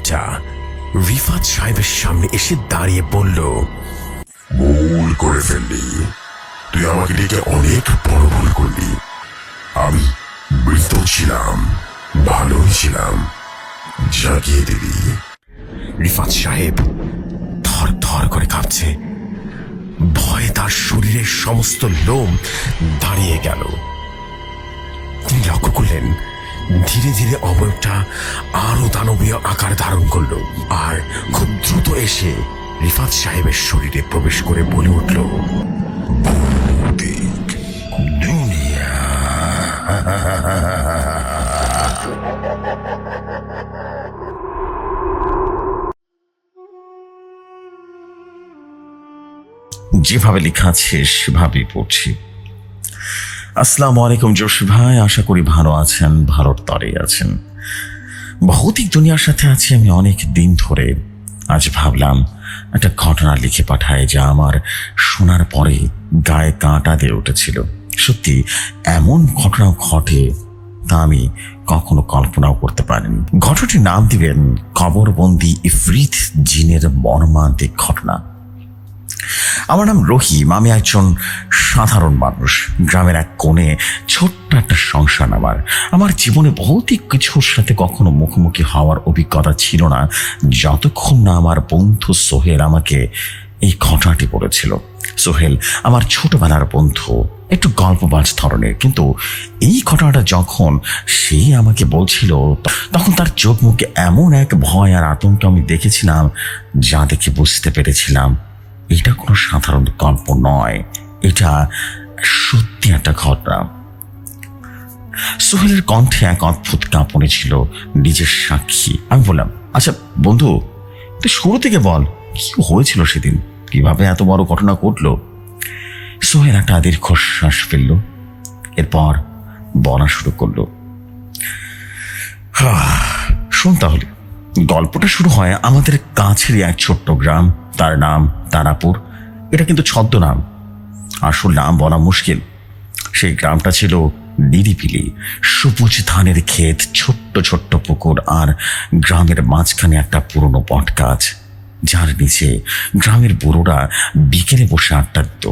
মেয়েটা রিফাত সাহেবের সামনে এসে দাঁড়িয়ে বলল, ভুল করে ফেললি, তুই আমাকে ডেকে অনেক বড় ভুল করলি। আমি মৃত ছিলাম, ভালোই ছিলাম, জাগিয়ে দিবি। রিফাত সাহেব থর থর করে কাঁপছে, ভয়ে তার শরীরের সমস্ত লোম দাঁড়িয়ে গেল। তিনি লক্ষ্য করলেন ধীরে ধীরে অবয়বটা আরো দানবীয় আকার ধারণ করলো, আর খুব দ্রুত এসে রিফাত সাহেবের শরীরে প্রবেশ করে বলে উঠল, ভৌতিক দুনিয়া। যেভাবে লেখা আছে সেভাবেই পড়ছি। আসসালামু আলাইকুম জোশী ভাই, আশা করি ভালো আছেন, ভালোর তরেই আছেন। ভৌতিক দুনিয়ার সাথে আছি আমি অনেক দিন ধরে। আজ ভাবলাম একটা ঘটনা লিখে পাঠায়, যা আমার শোনার পরে গায়ে কাঁটা দিয়ে উঠেছিল। সত্যি এমন ঘটনাও ঘটে তা আমি কখনো কল্পনাও করতে পারিনি। ঘটনাটির নাম দিবেন কবরবন্দি ইফরিত জিনের মর্মান্তিক ঘটনা। আমার নাম রহিম, আমি একজন সাধারণ মানুষ। গ্রামের এক কোণে ছোট্ট একটা সংসার। আমার জীবনে ভৌতিক কিছুর সাথে কখনো মুখোমুখি হওয়ার অভিজ্ঞতা ছিল না, যতক্ষণ না আমার বন্ধু সোহেল আমাকে এই ঘটনাটি বলেছিল। সোহেল আমার ছোটবেলার বন্ধু, একটু গল্পবাজ ধরনের, কিন্তু এই ঘটনাটা যখন সে আমাকে বলছিল তখন তার চোখ মুখে এমন এক ভয় আর আতঙ্ক আমি দেখেছিলাম, যা দেখে বুঝতে পেরেছিলাম এটা কোনো সাধারণ গল্প নয়, এটা সত্যি একটা ঘটনা। সোহেলের কণ্ঠে এক অদ্ভুত কাঁপনি ছিল, নিজের সাক্ষী। আমি বললাম, আচ্ছা বন্ধু, তুই শুরু থেকে বল, কি হয়েছিল সেদিন, কিভাবে এত বড় ঘটনা ঘটলো? সোহেল একটা দীর্ঘশ্বাস ফেলল, এরপর বলা শুরু করলো। শোন তাহলে, গল্পটা শুরু হয় আমাদের কাছেরই এক ছোট্ট গ্রাম, তার নাম তারাপুর। এটা কিন্তু ছদ্মনাম, আসল নাম বলা মুশকিল। সেই গ্রামটা ছিল নিরিবিলি, সবুজ ধানের ক্ষেত, ছোট্ট ছোট্ট পুকুর, আর গ্রামের মাঝখানে একটা পুরনো বট গাছ, যার নিচে গ্রামের বুড়োরা বিকেলে বসে আড্ডা দিত।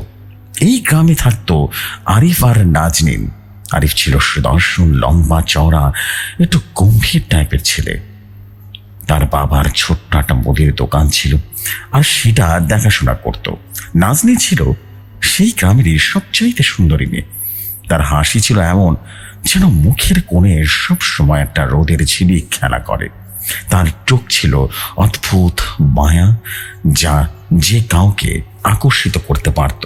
এই গ্রামে থাকতো আরিফ আর নাজনীন। আরিফ ছিল সুদর্শন, লম্বা চওড়া, একটু গম্ভীর টাইপের ছেলে। তার বাবার ছোট্ট একটা মুদির দোকান ছিল, আর সেটা দেখাশোনা করত। নাজনীন ছিল সেই গ্রামেরই সবচাইতে সুন্দরী মেয়ে। তার হাসি ছিল এমন যেন মুখের কোণে সব সময় একটা রোদের ঝিলিক খেলা করে। তার চোখ ছিল অদ্ভুত মায়া, যা যে কাউকে আকর্ষিত করতে পারত।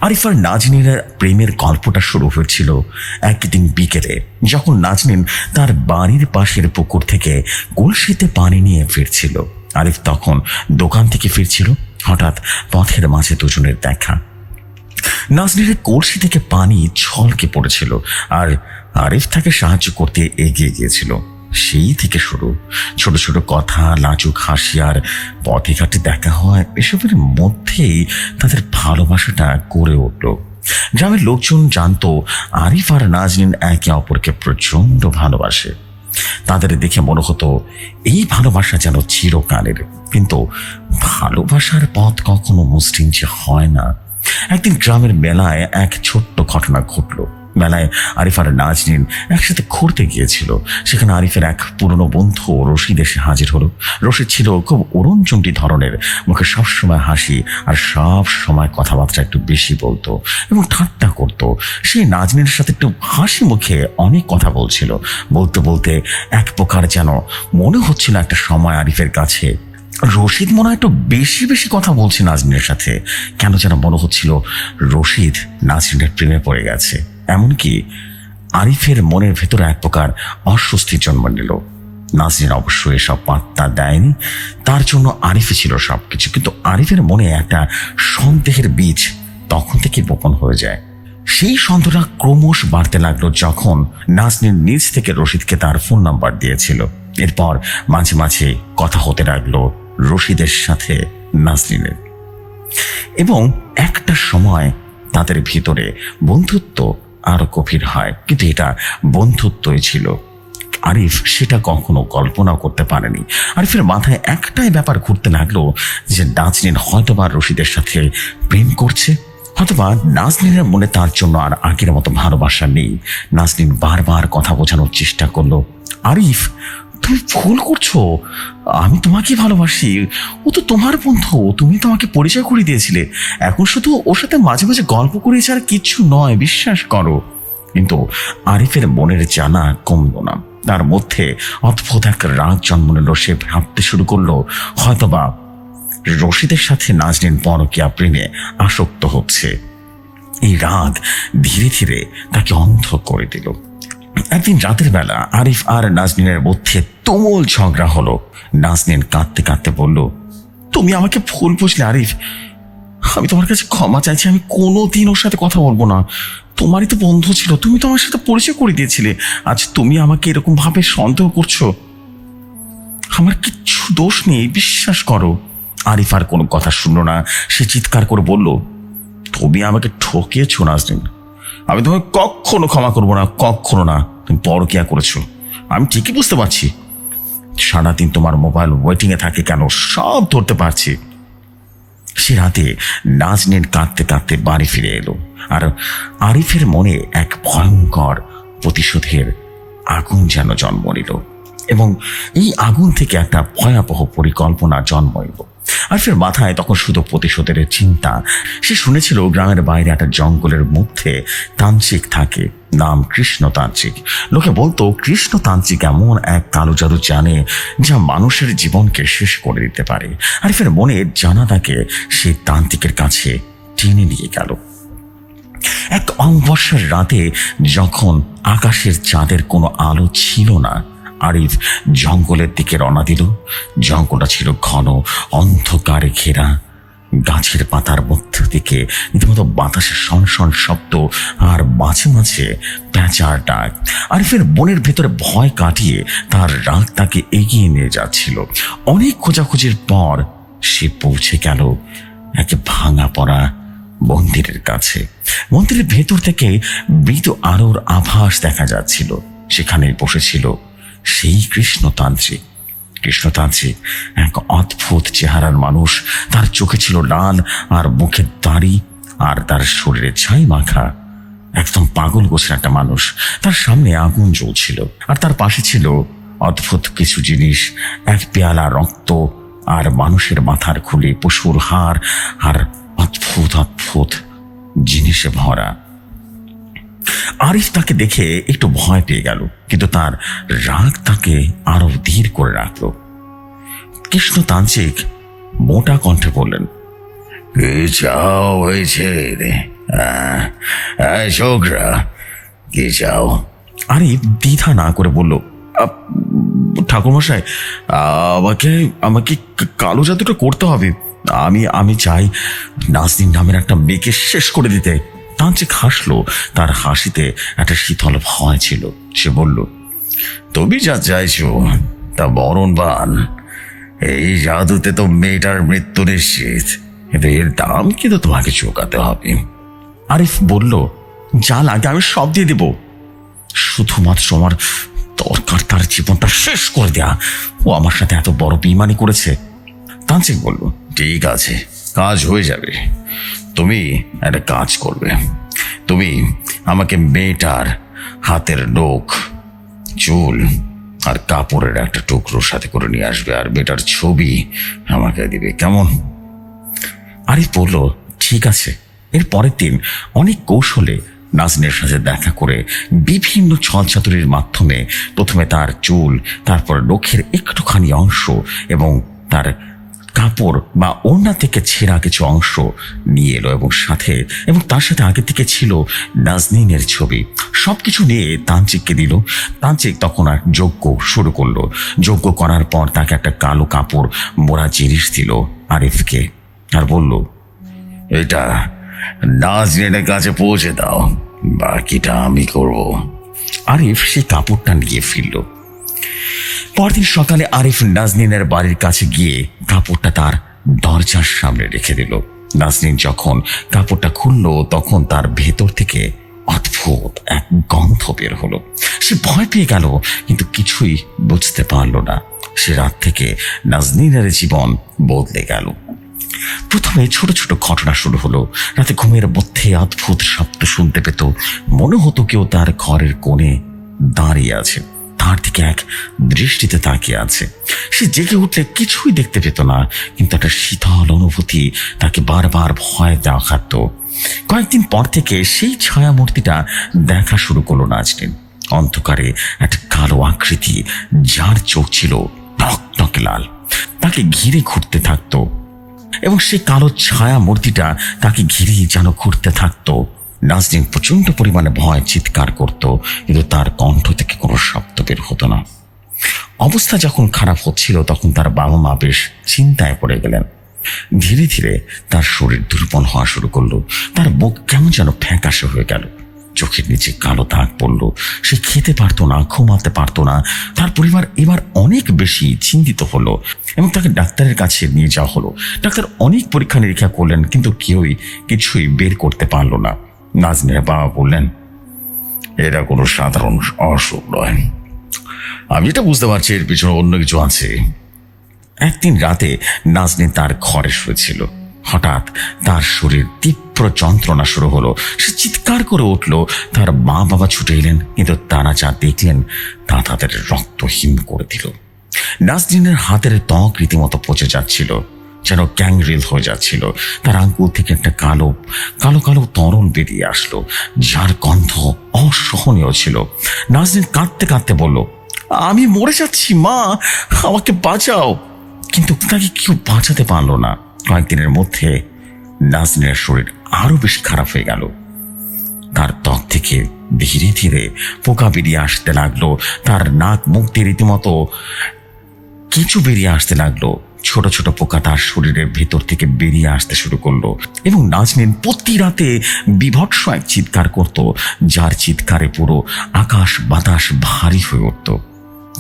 আরিফ আর নাজনীনের প্রেমের গল্পটা শুরু হয়েছিল একদিন বিকেলে, যখন নাজনীন তার বাড়ির পাশের পুকুর থেকে কলসিতে পানি নিয়ে ফিরছিল। আরিফ তখন দোকান থেকে ফিরছিল। হঠাৎ পথের মাঝে দুজনের দেখা। নাজনীনের কলসি থেকে পানি ছলকে পড়েছিল, আর আরিফ তাকে সাহায্য করতে এগিয়ে গিয়েছিল। সেই থেকে শুরু, ছোট ছোট কথা, লাজুক হাসি, আর পথে ঘাটে দেখা হয়, এসবের মধ্যেই তাদের ভালোবাসাটা গড়ে উঠল। গ্রামের লোকজন জানতো আরিফ আর নাজনীন একে অপরকে প্রচন্ড ভালোবাসে। তাদের দেখে মনে হতো এই ভালোবাসা যেন চিরকালের। কিন্তু ভালোবাসার পথ কখনো মসৃণ যে হয় না। একদিন গ্রামের মেলায় এক ছোট্ট ঘটনা ঘটলো। মেলায় আরিফ আর নাজনীন একসাথে ঘুরতে গিয়েছিল। সেখানে আরিফের এক পুরনো বন্ধু রশিদ এসে হাজির হলো। রশিদ ছিল খুব অরুণচণ্ডী ধরনের, মুখে সবসময় হাসি, আর সব সময় কথাবার্তা একটু বেশি বলতো এবং ঠাট্টা করতো। সে নাজনীনের সাথে একটু হাসি মুখে অনেক কথা বলছিল। বলতে বলতে এক প্রকার যেন মনে হচ্ছিল একটা সময় আরিফের কাছে রশিদ মনে হয় একটু বেশি বেশি কথা বলছে নাজনীনের সাথে। কেন যেন মনে হচ্ছিল রশিদ নাজনীনের প্রেমে পড়ে গেছে। এমনকি আরিফের মনের ভেতরে এক প্রকার অস্বস্তির জন্ম নিল। নাজনীন অবশ্য এসব পাত্তা দেয়নি, তার জন্য আরিফই ছিল সবকিছু। কিন্তু আরিফের মনে একটা সন্দেহের বীজ তখন থেকে বপন হয়ে যায়। সেই সন্দেহটা ক্রমশ বাড়তে লাগলো যখন নাজনীন নিজ থেকে রশিদকে তার ফোন নাম্বার দিয়েছিল। এরপর মাঝে মাঝে কথা হতে লাগলো রশিদের সাথে নাজনীনের, এবং একটা সময় তাদের ভিতরে বন্ধুত্ব আরো গভীর হয়। কিন্তু এটা বন্ধুত্বই ছিল, আরিফ সেটা কখনো কল্পনা করতে পারেনি। আরিফের মাথায় একটাই ব্যাপার ঘুরতে লাগলো যে নাজনীন হয়তোবা রশিদের সাথে প্রেম করছে, হয়তোবা নাজনীনের মনে তার জন্য আর আগের মতো ভালোবাসা নেই। নাজনীন বারবার কথা বোঝানোর চেষ্টা করলো, আরিফ তুমি ভুল করছো, আমি তোমাকে ভালোবাসি, ও তো তোমার বন্ধু, তুমি তো আমাকে পরিচয় করে দিয়েছিলে, এখন শুধু ওর সাথে মাঝে মাঝে গল্প করেছে আর কিচ্ছু নয়, বিশ্বাস করো। কিন্তু আরিফের মনের জানা কমলো না, তার মধ্যে অদ্ভুত এক রাগ জন্ম নিল। সে ভাবতে শুরু করলো হয়তোবা রশিদের সাথে নাজনীন পরকীয়া প্রেমে আসক্ত হচ্ছে। এই রাগ ধীরে ধীরে তাকে অন্ধ করে দিল। একদিন রাতের বেলা আরিফ আর নাজনীনের মধ্যে তুমুল ঝগড়া হলো। নাজনীন কাঁদতে কাঁদতে বলল, তুমি আমাকে ভুল বুঝলে আরিফ, আমি তোমার কাছে ক্ষমা চাইছি, আমি কোনোদিন ওর সাথে কথা বলবো না। তোমারই তো বন্ধু ছিল, তুমি তো আমার সাথে পরিচয় করে দিয়েছিলে, আজ তুমি আমাকে এরকম ভাবে সন্দেহ করছো। আমার কিচ্ছু দোষ নেই, বিশ্বাস করো। আরিফ আর কোনো কথা শুনল না, সে চিৎকার করে বলল, তুমি আমাকে ঠকিয়েছো নাজনীন, আমি তোমাকে কখনো ক্ষমা করবো না, কখনো না। তুমি পরকীয়া করেছো, আমি ঠিকই বুঝতে পারছি, সারাদিন তোমার মোবাইল ওয়েটিং এ থাকে কেন, সব ধরতে পারছি। সে রাতে নাজনীন কাঁদতে কাঁদতে বাড়ি ফিরে এলো, আর আরিফের মনে এক ভয়ঙ্কর প্রতিশোধের আগুন যেন জন্ম নিল, এবং এই আগুন থেকে একটা ভয়াবহ পরিকল্পনা জন্ম নিল। আরিফের মাথায় তখন শুধু প্রতিশোধের চিন্তা। সে শুনেছিল গ্রামের বাইরে একটা জঙ্গলের মধ্যে তান্ত্রিক থাকে, নাম কৃষ্ণতান্ত্রিক। লোকে বলতো কৃষ্ণতান্ত্রিক এমন এক কালো জাদু জানে যা মানুষের জীবনকে শেষ করে দিতে পারে। আরিফের মনে জানা তাকে সেই তান্ত্রিকের কাছে টেনে নিয়ে গেল। এক অমাবস্যার রাতে যখন আকাশের চাঁদের কোনো আলো ছিল না, আরিফ জঙ্গলের দিকে রওনা দিল। জঙ্গলটা ছিল ঘন অন্ধকারে ঘেরা, গাছের পাতার মধ্য থেকে রীতিমতো বাতাসের শনশন শব্দ আর মাঝে মাঝে প্যাঁচার ডাক। আরিফের মনের ভেতরে ভয় কাটিয়ে তার রাগ তাকে এগিয়ে নিয়ে যাচ্ছিল। অনেক খোঁজাখুঁজির পর সে পৌঁছে গেল এক ভাঙা পড়া মন্দিরের কাছে। মন্দিরের ভেতর থেকে মৃদু আলোর আভাস দেখা যাচ্ছিল। সেখানে বসেছিল সেই কৃষ্ণতান্ত্রিক। কৃষ্ণতান্ত্রিক এক অদ্ভুত চেহারার মানুষ, তার চোখে ছিল লাল আর মুখে দাড়ি, আর তার শরীরে ছাই মাখা, একদম পাগল গোছের একটা মানুষ। তার সামনে আগুন জ্বলছিল, আর তার পাশে ছিল অদ্ভুত কিছু জিনিস, এক পেয়ালা রক্ত, আর মানুষের মাথার খুলি, পশুর হাড়, আর অদ্ভুত অদ্ভুত জিনিসে ভরা। আরিফ তাকে দেখে একটু ভয় পেয়ে গেল, কিন্তু তার রাগ তাকে আরো ধীর করে রাখলো। কৃষ্ণতান্ত্রিক মোটা কণ্ঠে বললেন, কি চাও হয়েছে রে? ছোকরা, কি চাও? আরিফ দ্বিধা না করে বলল, ঠাকুরমশাই, আমাকে আমাকে কালো জাদুটা করতে হবে। আমি চাই নাজনীন নামের একটা মেয়েকে শেষ করে দিতে। তান্ত্রিক হাসলো, তার হাসিতে একটা শীতল ভয় ছিল। সে বলল, তুমি যা চাইছো তা মরণবান। এই জাদুতে তো মেয়েটার মৃত্যু নিশ্চিত, কিন্তু এর দাম কিন্তু তোমাকে চুকাতে হবে। আরিফ বলল, যা লাগে আমি সব দিয়ে দেব, শুধুমাত্র আমার দরকার তার জীবনটা শেষ করে দেয়া। ও আমার সাথে এত বড় বেইমানি করেছে। তান্ত্রিক বলল, ঠিক আছে, কাজ হয়ে যাবে। তুমি একটা কাজ করবে, তুমি আমাকে মেয়েটার হাতের নখ, চুল আর কাপড়ের একটা টুকরো সাথে করে নিয়ে আসবে, আর মেয়েটার ছবি আমাকে দিবে, কেমন? আরিফ বলল, ঠিক আছে। এর পরের দিন অনেক কৌশলে নাজনীনের সাথে দেখা করে বিভিন্ন ছলচাতুরির মাধ্যমে প্রথমে তার চুল, তারপর নখের একটুখানি অংশ এবং তার কাপড় বা ওড়না থেকে ছেঁড়া কিছু অংশ নিয়ে এলো, এবং তার সাথে আগে থেকে ছিল নাজনীনের ছবি। সবকিছু নিয়ে তান্ত্রিককে দিল। তান্ত্রিক তখন আর যজ্ঞ শুরু করলো। যজ্ঞ করার পর তাকে একটা কালো কাপড় মোড়া জিনিস দিল আরিফকে, আর বলল, এটা নাজনীনের কাছে পৌঁছে দাও, বাকিটা আমি করব। আরিফ সেই কাপড়টা নিয়ে ফিরল। পরদিন সকালে আরিফ নাজনীনের বাড়ির কাছে গিয়ে কাপড়টা তার দরজার সামনে রেখে দিল। নাজনীন যখন কাপড়টা খুলল তখন তার ভেতর থেকে অদ্ভুত এক গন্ধ বের হলো। সে ভয় পেয়ে গেল, কিন্তু কিছুই বুঝতে পারল না। সে রাত থেকে নাজনীনের জীবন বদলে গেল। প্রথমে ছোট ছোট ঘটনা শুরু হলো। রাতে ঘুমের মধ্যে অদ্ভুত শব্দ শুনতে পেত। মনে হতো কেউ তার ঘরের কোণে দাঁড়িয়ে আছে, তার দিকে এক দৃষ্টিতে তাকিয়ে আছে। সে জেগে উঠলে কিছুই দেখতে পেত না, কিন্তু একটা শীতল অনুভূতি তাকে বারবার ভয় দেখাতো। কয়েকদিন পর থেকে সেই ছায়া মূর্তিটা দেখা শুরু করলো নাজনীন। অন্ধকারে একটা কালো আকৃতি, যার চোখ ছিল টকটকে লাল, তাকে ঘিরে ঘুরতে থাকতো, এবং সেই কালো ছায়া মূর্তিটা তাকে ঘিরে যেন ঘুরতে থাকতো। নাজনীন প্রচন্ড পরিমাণে ভয় চিৎকার করত, কিন্তু তার কণ্ঠ থেকে কোনো শব্দ বের হতো না। অবস্থা যখন খারাপ হচ্ছিল, তখন তার বাবা মা বেশ চিন্তায় পড়ে গেলেন। ধীরে ধীরে তার শরীর দুর্বল হওয়া শুরু করলো। তার মুখ কেমন যেন ফ্যাকাশে হয়ে গেল, চোখের নিচে কালো দাগ পড়লো। সে খেতে পারতো না, ঘুমাতে পারতো না। তার পরিবার এবার অনেক বেশি চিন্তিত হলো এবং তাকে ডাক্তারের কাছে নিয়ে যাওয়া হলো। ডাক্তার অনেক পরীক্ষা নিরীক্ষা করলেন, কিন্তু কিছুই বের করতে পারলো না। নাজনীনের বাবা বললেন, এটা কোনো সাধারণ অসুখ নয়। আমি যেটা বুঝতে পারছি, এর পিছনে অন্য কিছু আছে। একদিন রাতে নাজনীন তার ঘরে শুয়েছিল। হঠাৎ তার শরীর তীব্র যন্ত্রণা শুরু হলো। সে চিৎকার করে উঠল। তার মা বাবা ছুটে এলেন, কিন্তু তারা যা দেখলেন তা তাদের রক্ত হিম করে দিল। নাজনীনের হাতের ত্বক রীতিমতো পচে যাচ্ছিল, যেন গ্যাংরিল হয়ে যাচ্ছিল। তার আঙ্গুল থেকে একটা কালো কালো কালো তরল বেরিয়ে আসলো, যার গন্ধ অসহনীয় ছিল। নাজনীন কাঁদতে কাঁদতে বলল, আমি মরে যাচ্ছি মা, আমাকে বাঁচাও। কিন্তু তাকে কেউ বাঁচাতে পারলো না। কয়েকদিনের মধ্যে নাজনীনের শরীর আরো বেশি খারাপ হয়ে গেল। তার ত্বক থেকে ধীরে ধীরে পোকা বেরিয়ে আসতে লাগলো। তার নাক মুখ দিয়ে রীতিমতো কিছু বেরিয়ে আসতে লাগলো। ছোট ছোট পোকা তার শরীরের ভেতর থেকে বেরিয়ে আসতে শুরু করলো, এবং নাজনীন প্রতি রাতে বিভৎস এক চিৎকার করত, যার চিৎকারে পুরো আকাশ বাতাস ভারী হয়ে উঠত।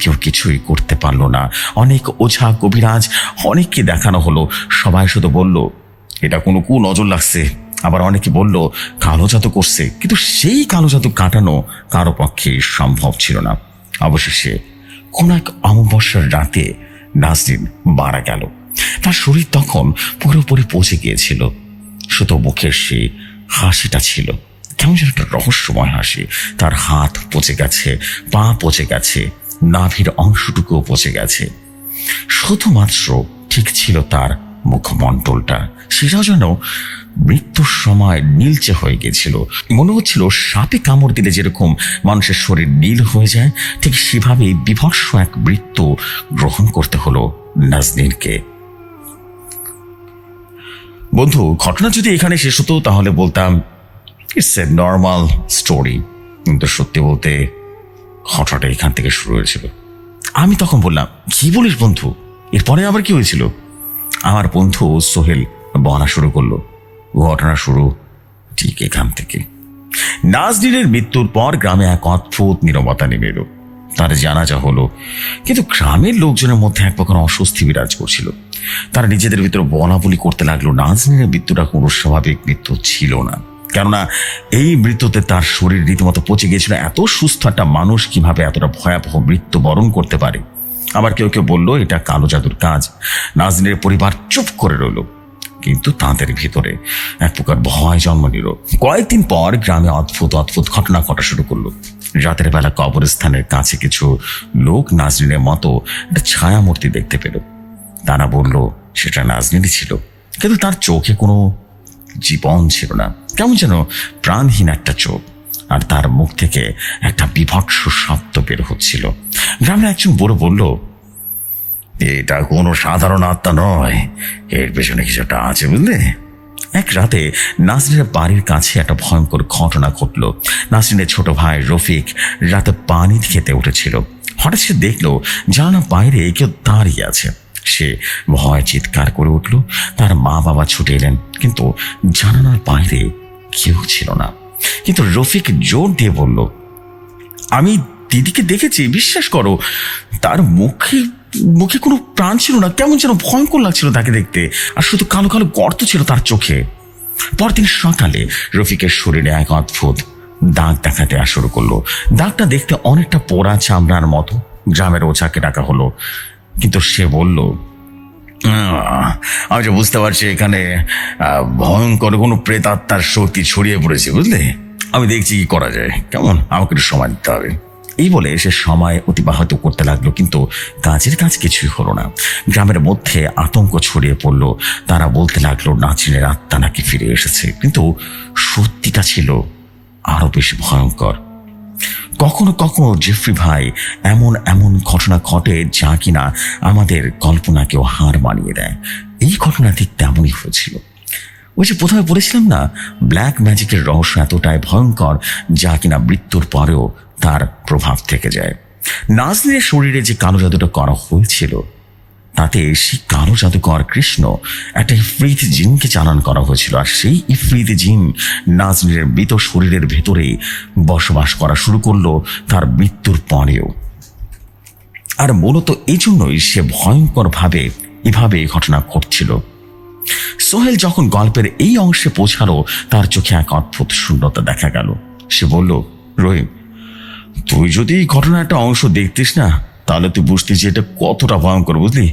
কেউ কিছুই করতে পারলো না। অনেক ওঝা কবিরাজ অনেককে দেখানো হলো। সবাই শুধু বলল, এটা কোনো নজর লাগছে। আবার অনেকে বলল, কালো জাদু করছে। কিন্তু সেই কালো জাদু কাটানো কারো পক্ষে সম্ভব ছিল না। অবশেষে কোন এক অমাবস্যার রাতে নাজনীন মারা গেল। তার শরীর তখন পুরোপুরি পচে গিয়েছিল, শুধু মুখের সেই হাসিটা ছিল কেমন যেন একটা রহস্যময় হাসি। তার হাত পচে গেছে, পা পচে গেছে, নাভির অংশটুকুও পচে গেছে। শুধুমাত্র ঠিক ছিল তার মুখমণ্ডলটা, সেটাও যেন মৃত্যুর সময় নীলচে হয়ে গেছিল। মনে হচ্ছিল সাপে কামড় দিলে যেরকম মানুষের শরীর নীল হয়ে যায়, ঠিক সেভাবেই বিভৎস এক মৃত্যু গ্রহণ করতে হলো নাজনীনকে। বন্ধু, ঘটনা যদি এখানে শেষ হতো তাহলে বলতাম ইটস এ নর্মাল স্টোরি, কিন্তু সত্যি বলতে ঘটনাটা এখান থেকে শুরু হয়েছিল। আমি তখন বললাম, কি বলিস বন্ধু, এরপরে আবার কি হয়েছিল? আমার বন্ধু সোহেল বলা শুরু করলো, ঘটনা শুরু ঠিক এখান থেকে। নাজনীনের মৃত্যুর পর গ্রামে এক অদ্ভুত নীরবতা নেমে এলো। তার জানাজা হলো, কিন্তু গ্রামের লোকজনের মধ্যে এক প্রকার অস্বস্তি বিরাজ করছিল। তারা নিজেদের ভিতরে বলা বলি করতে লাগলো, নাজনীনের মৃত্যুটা কোনো স্বাভাবিক মৃত্যু ছিল না। কেননা এই মৃত্যুতে তার শরীর রীতিমতো পচে গিয়েছিল। এত সুস্থ একটা মানুষ কিভাবে এতটা ভয়াবহ মৃত্যু বরণ করতে পারে? আবার কেউ কেউ বলল এটা কালো জাদুর কাজ। নাজনীনের পরিবার চুপ করে রইল, কিন্তু তাদের ভিতরে এক প্রকার ভয় জন্ম নিল। কয়েকদিন পর গ্রামে অদ্ভুত অদ্ভুত ঘটনা ঘটা শুরু করলো। রাতের বেলা কবরস্থানের কাছে কিছু লোক নাজনীনের মতো একটা ছায়া মূর্তি দেখতে পেল। তারা বলল সেটা নাজনীনই ছিল, কিন্তু তার চোখে কোনো জীবন ছিল না, কেমন যেন প্রাণহীন একটা চোখ, আর তার মুখ থেকে একটা বিভৎস শব্দ বের হচ্ছিল। গ্রামের একজন বড় বলল, এটা কোনো সাধারণ আত্মা নয়, এর পেছনে কিছু একটা আছে, বুঝলে? এক রাতে নাজনীনের বাড়ির কাছে একটা ভয়ঙ্কর ঘটনা ঘটল। নাজনীনের ছোট ভাই রফিক রাতে পানি খেতে উঠেছিল। হঠাৎ সে দেখলো জানালার বাইরে কেউ দাঁড়িয়ে আছে। সে ভয় চিৎকার করে উঠল। তার মা বাবা ছুটে এলেন, কিন্তু জানালার বাইরে কেউ ছিল না। কিন্তু রফিক জোর দিয়ে বলল, আমি দিদিকে দেখেছি, বিশ্বাস করো। তার মুখে কোনো প্রাণ ছিল না, কেমন যেন ভয়ঙ্কর লাগছিল তাকে দেখতে, আর শুধু কালো কালো গর্ত ছিল তার চোখে। পরদিন সকালে রফিকের শরীরে এক অদ্ভুত দাগ দেখা দেওয়া শুরু করলো। দাগটা দেখতে অনেকটা পোড়া চামড়ার মতো। গ্রামের ওঝাকে ডাকা হলো, কিন্তু সে বলল, আমি যে বুঝতে পারছি এখানে ভয়ঙ্কর কোনো প্রেতাত্মার শক্তি ছড়িয়ে পড়েছে, বুঝলে? আমি দেখছি কি করা যায়, কেমন? আমাকে একটু সময় দিতে হবে। এই বলে সে সময় অতিবাহিত করতে লাগলো, কিন্তু কাজের কাজ কিছুই হলো না। গ্রামের মধ্যে আতঙ্ক ছড়িয়ে পড়লো। তারা বলতে লাগলো নাজিনের আত্মা নাকি ফিরে এসেছে, কিন্তু সত্যিটা ছিল আরো বেশি ভয়ঙ্কর। কখনো কখনো জেফ্রি ভাই এমন এমন ঘটনা ঘটে যা কিনা আমাদের কল্পনাকেও হার মানিয়ে দেয়। এই ঘটনা ঠিক তেমনই হয়েছিল। ওই যে প্রথমে বলেছিলাম না, ব্ল্যাক ম্যাজিকের রহস্য এতটাই ভয়ঙ্কর যা কিনা মৃত্যুর পরেও তার প্রভাব থেকে যায়। নাজনীনের শরীরে যে কালো জাদুটা করা হয়েছিল, তাতে সেই কালো জাদুকর কৃষ্ণ একটা ইফরিত জিনকে চালান করা হয়েছিল, আর সেই ইফরিত জিন নাজনীনের মৃত শরীরের ভেতরে বসবাস করা শুরু করলো তার মৃত্যুর পরেও। আর মূলত এই জন্যই সে ভয়ঙ্করভাবে এভাবে এই ঘটনা ঘটছিল। সোহেল যখন গল্পের এই অংশে পৌঁছালো, তার চোখে এক অদ্ভুত শূন্যতা দেখা গেল। সে বলল, রহিম, তুই যদি এই ঘটনার একটা অংশ দেখতিস না, তাহলে তুই বুঝতিস যে এটা কতটা ভয়ঙ্কর, বুঝলি?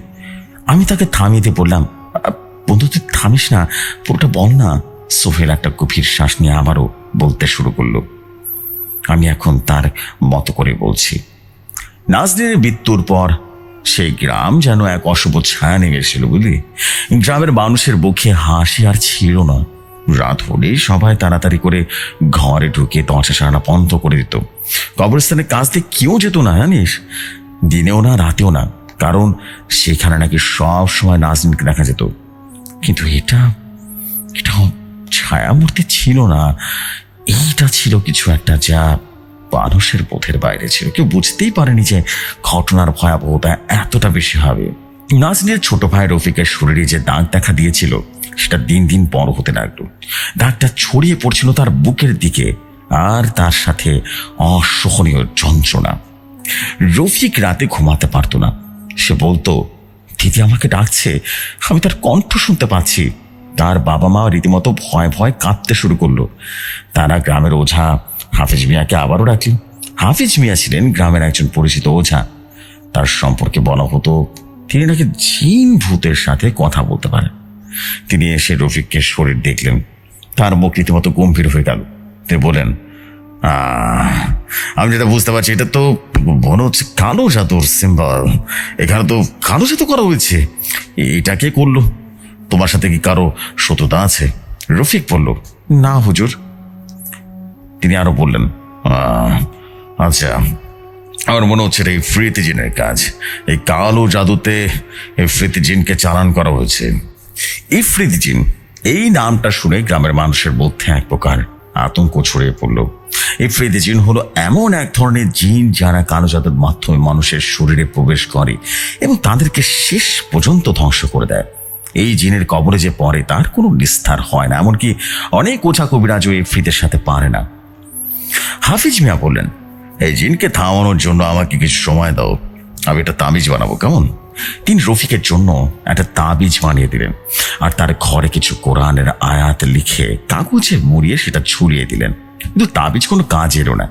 আমি তাকে থামিয়ে দিয়ে বললাম, বন্ধু তুই থামিস না, পুরোটা বল না। সোহেল একটা গভীর শ্বাস নিয়ে আবারও বলতে শুরু করলো। আমি এখন তার মতো করে বলছি। নাজনীনের মৃত্যুর পর সেই গ্রাম যেন এক অশুভ ছায়া নেমে এসেছিল, বুঝলি? গ্রামের মানুষের মুখে হাসি আর ছিল না। রাত হলেই সবাই তাড়াতাড়ি করে ঘরে ঢুকে দরজা সারানা বন্ধ করে দিত। কবরস্থানে কাজ দিয়ে কেউ যেত না, জানিস, দিনেও না রাতেও না, কারণ সেখানে নাকি সব সময় নাজনীনকে দেখা যেত। কিন্তু এটা এটা ছায়ামূর্তি ছিল না, এইটা ছিল কিছু একটা যা মানুষের বোধের বাইরে ছিল। কেউ বুঝতেই পারেনি যে ঘটনার ভয়াবহতা এতটা বেশি হবে। নাজনীনের ছোট ভাই রফিকের শরীরে যে দাগ দেখা দিয়েছিল, সেটা দিন দিন বড় হতে লাগলো। দাগটা ছড়িয়ে পড়ছিল তার বুকের দিকে, আর তার সাথে অসহনীয় যন্ত্রণা। রফিক রাতে ঘুমাতে পারতো না। সে বলতো, দিদি আমাকে ডাকছে, আমি তার কণ্ঠ শুনতে পাচ্ছি। তার বাবা মা রীতিমতো ভয় ভয় কাঁদতে শুরু করলো। তারা গ্রামের ওঝা হাফিজ মিয়াকে আবারও ডাকলেন। হাফিজ মিয়া ছিলেন গ্রামের একজন পরিচিত ওঝা। তার সম্পর্কে বলা হতো তিনি নাকি জিন ভূতের সাথে কথা বলতে পারেন। তিনি এসে রফিককে শরীর দেখলেন। তার মুখ রীতিমতো গম্ভীর হয়ে গেল। তিনি বলেন, আমি যেটা বুঝতে পারছি, এটা তো মনে হচ্ছে কালো জাদুর সিম্বল। এখানে তো কালো জাদু করা হয়েছে। এটা কে করলো? তোমার সাথে কি কারো শত্রুতা আছে? রফিক বলল, না হুজুর। তিনি আরো বললেন, আচ্ছা, আমার মনে হচ্ছে এটা ইফরিত জিনের কাজ। এই কালো জাদুতে ইফরিত জিনকে চালান করা হয়েছে। ইফরিত জিন, এই নামটা শুনে গ্রামের মানুষের মধ্যে এক প্রকার আতঙ্ক ছড়িয়ে পড়ল। ইফরিত জিন হলো এমন এক ধরনের জিন যারা কালো জাদুর মাধ্যমে মানুষের শরীরে প্রবেশ করে এবং তাদেরকে শেষ পর্যন্ত ধ্বংস করে দেয়। এই জিনের কবরে যে পড়ে তার কোনো নিস্তার হয় না, এমনকি অনেক ওঝা কবিরাজও ইফরিতের সাথে পারে না। হাফিজ মিয়া বললেন, এই জিনকে থামানোর জন্য আমাকে কিছু সময় দাও, আমি একটা তাবিজ বানাবো, কেমন? তিনি রফিকের জন্য একটা তাবিজ বানিয়ে দিলেন, আর তার ঘরে কিছু কোরআনের আয়াত লিখে কাগজে মুড়িয়ে সেটা ঝুলিয়ে দিলেন। কিন্তু তাবিজ কোনো কাজ এলো না।